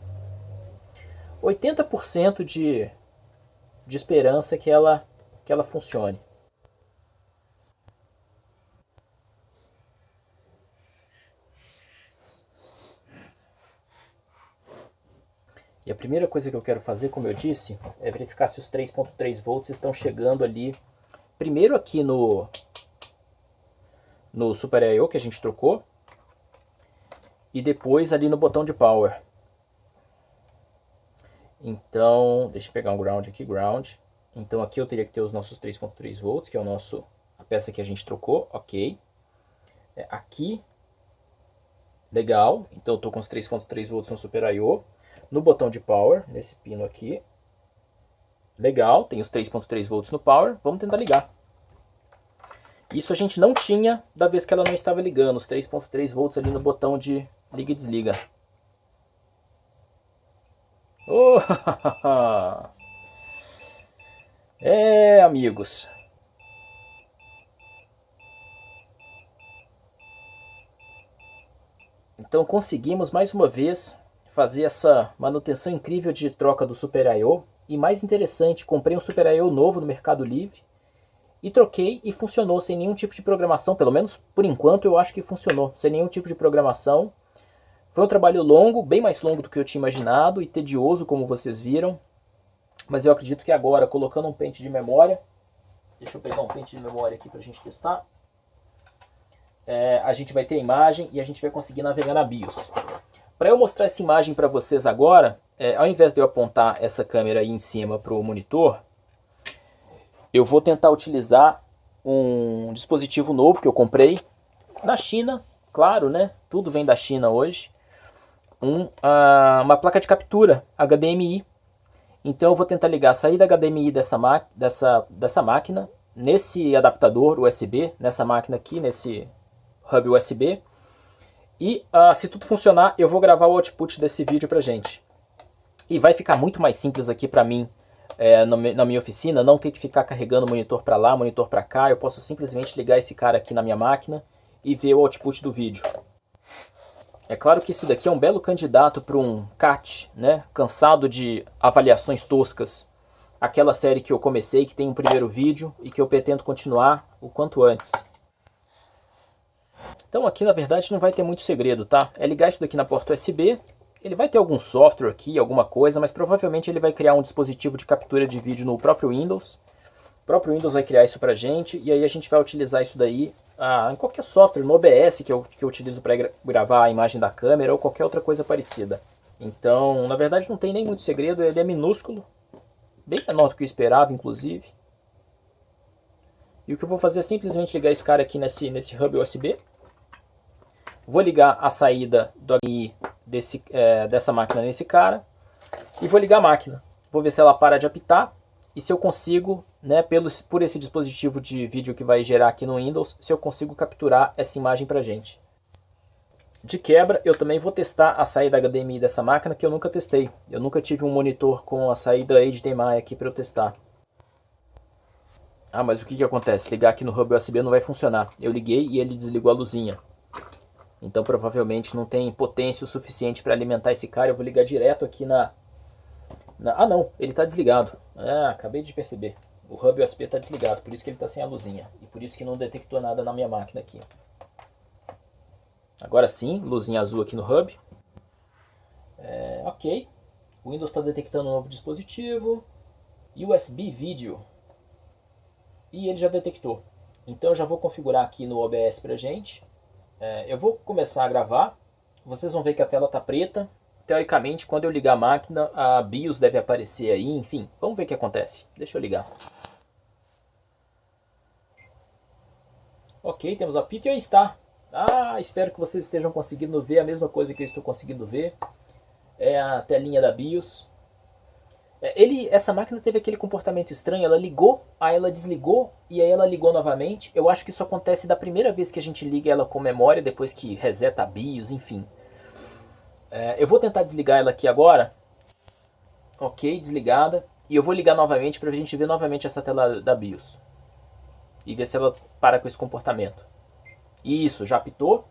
80% de esperança que ela funcione. E a primeira coisa que eu quero fazer, como eu disse, é verificar se os 3.3 volts estão chegando ali. Primeiro aqui no Super I/O que a gente trocou. E depois ali no botão de power. Então, deixa eu pegar um ground aqui, ground. Então aqui eu teria que ter os nossos 3.3 volts, que é a peça que a gente trocou, ok. Aqui, legal. Então eu estou com os 3.3 volts no Super I/O. No botão de power, nesse pino aqui. Legal, tem os 3.3 volts no power. Vamos tentar ligar. Isso a gente não tinha da vez que ela não estava ligando. Os 3.3 volts ali no botão de liga e desliga. Oh, amigos. Então conseguimos mais uma vez fazer essa manutenção incrível de troca do Super I/O. E mais interessante, comprei um Super I/O novo no Mercado Livre e troquei e funcionou sem nenhum tipo de programação, pelo menos por enquanto eu acho que funcionou, sem nenhum tipo de programação. Foi um trabalho longo, bem mais longo do que eu tinha imaginado e tedioso, como vocês viram. Mas eu acredito que agora, colocando um pente de memória, deixa eu pegar um pente de memória aqui para a gente testar, a gente vai ter a imagem e a gente vai conseguir navegar na BIOS. Para eu mostrar essa imagem para vocês agora, ao invés de eu apontar essa câmera aí em cima para o monitor, eu vou tentar utilizar um dispositivo novo que eu comprei na China, claro, né? Tudo vem da China hoje. Uma placa de captura HDMI. Então eu vou tentar ligar a saída HDMI dessa máquina nesse adaptador USB, nessa máquina aqui, nesse hub USB. E se tudo funcionar, eu vou gravar o output desse vídeo pra gente. E vai ficar muito mais simples aqui pra mim, na minha oficina, não ter que ficar carregando monitor pra lá, monitor pra cá. Eu posso simplesmente ligar esse cara aqui na minha máquina e ver o output do vídeo. É claro que esse daqui é um belo candidato para um CAT, né? Cansado de avaliações toscas. Aquela série que eu comecei, que tem um primeiro vídeo e que eu pretendo continuar o quanto antes. Então aqui na verdade não vai ter muito segredo, tá? É ligar isso daqui na porta USB. Ele vai ter algum software aqui, alguma coisa, mas provavelmente ele vai criar um dispositivo de captura de vídeo no próprio Windows. O próprio Windows vai criar isso pra gente e aí a gente vai utilizar isso daí em qualquer software, no OBS que eu utilizo para gravar a imagem da câmera ou qualquer outra coisa parecida. Então, na verdade não tem nem muito segredo, ele é minúsculo, bem menor do que eu esperava, inclusive. E o que eu vou fazer é simplesmente ligar esse cara aqui nesse hub USB. Vou ligar a saída do HDMI dessa máquina nesse cara e vou ligar a máquina. Vou ver se ela para de apitar e se eu consigo, né, por esse dispositivo de vídeo que vai gerar aqui no Windows, se eu consigo capturar essa imagem pra gente. De quebra, eu também vou testar a saída HDMI dessa máquina que eu nunca testei. Eu nunca tive um monitor com a saída HDMI aqui para eu testar. Mas o que acontece? Ligar aqui no hub USB não vai funcionar. Eu liguei e ele desligou a luzinha. Então provavelmente não tem potência o suficiente para alimentar esse cara. Eu vou ligar direto aqui não, ele está desligado. Acabei de perceber. O hub USB está desligado, por isso que ele está sem a luzinha. E por isso que não detectou nada na minha máquina aqui. Agora sim, luzinha azul aqui no hub. Ok. O Windows está detectando um novo dispositivo. USB Video. E ele já detectou. Então eu já vou configurar aqui no OBS pra gente. Eu vou começar a gravar. Vocês vão ver que a tela está preta. Teoricamente, quando eu ligar a máquina, a BIOS deve aparecer aí. Enfim, vamos ver o que acontece. Deixa eu ligar. Ok, temos o apito e aí está. Espero que vocês estejam conseguindo ver a mesma coisa que eu estou conseguindo ver. É a telinha da BIOS. Essa máquina teve aquele comportamento estranho. Ela ligou, aí ela desligou e aí ela ligou novamente. Eu acho que isso acontece da primeira vez que a gente liga ela com memória, depois que reseta a BIOS, enfim. Eu vou tentar desligar ela aqui agora. Ok, desligada. E eu vou ligar novamente para a gente ver novamente essa tela da BIOS. E ver se ela para com esse comportamento. Isso, já apitou.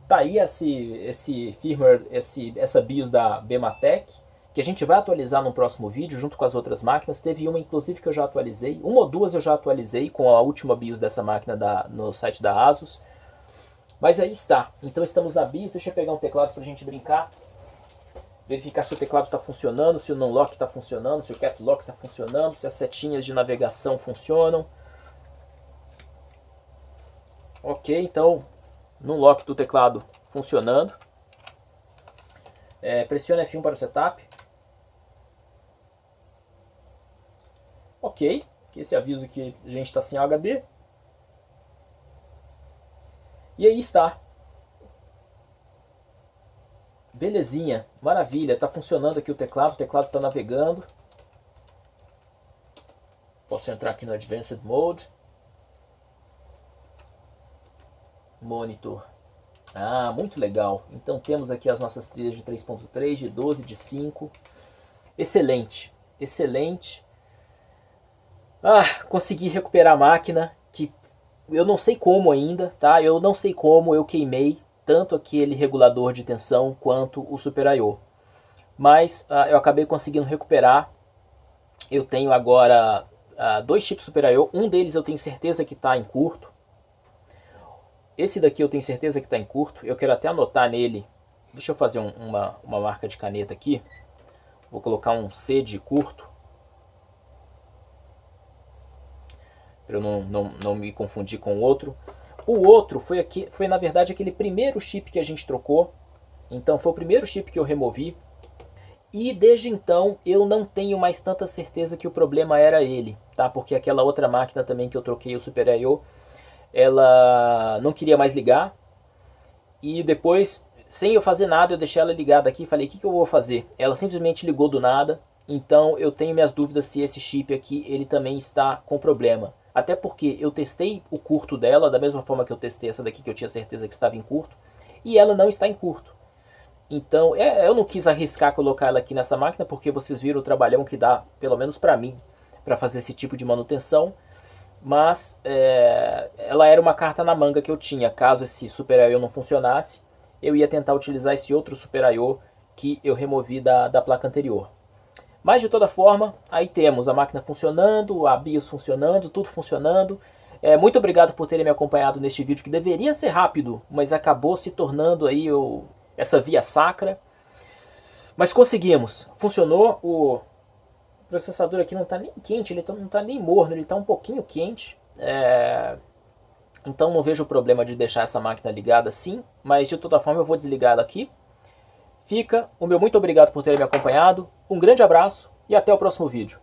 Tá aí esse firmware, essa BIOS da Bematec, que a gente vai atualizar no próximo vídeo junto com as outras máquinas. Teve uma inclusive que eu já atualizei. Uma ou duas eu já atualizei com a última BIOS dessa máquina no site da ASUS. Mas aí está. Então estamos na BIOS. Deixa eu pegar um teclado para a gente brincar. Verificar se o teclado está funcionando, se o non-lock está funcionando, se o caps lock está funcionando, se as setinhas de navegação funcionam. Ok, então non-lock do teclado funcionando. Pressione F1 para o setup. Ok, que esse aviso que a gente está sem HD. E aí está. Belezinha, maravilha, está funcionando aqui o teclado está navegando. Posso entrar aqui no Advanced Mode. Monitor. Muito legal. Então temos aqui as nossas trilhas de 3.3, de 12, de 5. Excelente, excelente. Consegui recuperar a máquina, que eu não sei como ainda, tá? Eu não sei como eu queimei tanto aquele regulador de tensão quanto o Super I/O. Mas eu acabei conseguindo recuperar. Eu tenho agora 2 chips Super I/O. Um deles eu tenho certeza que está em curto. Esse daqui eu tenho certeza que está em curto. Eu quero até anotar nele. Deixa eu fazer uma marca de caneta aqui. Vou colocar um C de curto, para eu não me confundir com o outro. O outro foi na verdade aquele primeiro chip que a gente trocou. Então foi o primeiro chip que eu removi. E desde então eu não tenho mais tanta certeza que o problema era ele, tá? Porque aquela outra máquina também que eu troquei, o Super I/O, ela não queria mais ligar. E depois, sem eu fazer nada, eu deixei ela ligada aqui e falei, o que eu vou fazer? Ela simplesmente ligou do nada. Então eu tenho minhas dúvidas se esse chip aqui ele também está com problema. Até porque eu testei o curto dela, da mesma forma que eu testei essa daqui que eu tinha certeza que estava em curto. E ela não está em curto. Então eu não quis arriscar colocar ela aqui nessa máquina, porque vocês viram o trabalhão que dá, pelo menos para mim, para fazer esse tipo de manutenção. Mas ela era uma carta na manga que eu tinha. Caso esse Super I/O não funcionasse, eu ia tentar utilizar esse outro Super I/O que eu removi da placa anterior. Mas de toda forma, aí temos a máquina funcionando, a BIOS funcionando, tudo funcionando. Muito obrigado por terem me acompanhado neste vídeo que deveria ser rápido, mas acabou se tornando aí essa via sacra. Mas conseguimos, funcionou. O processador aqui não está nem quente, ele não está nem morno, ele está um pouquinho quente. Então não vejo problema de deixar essa máquina ligada assim, mas de toda forma eu vou desligar ela aqui. Fica o meu muito obrigado por terem me acompanhado, um grande abraço e até o próximo vídeo.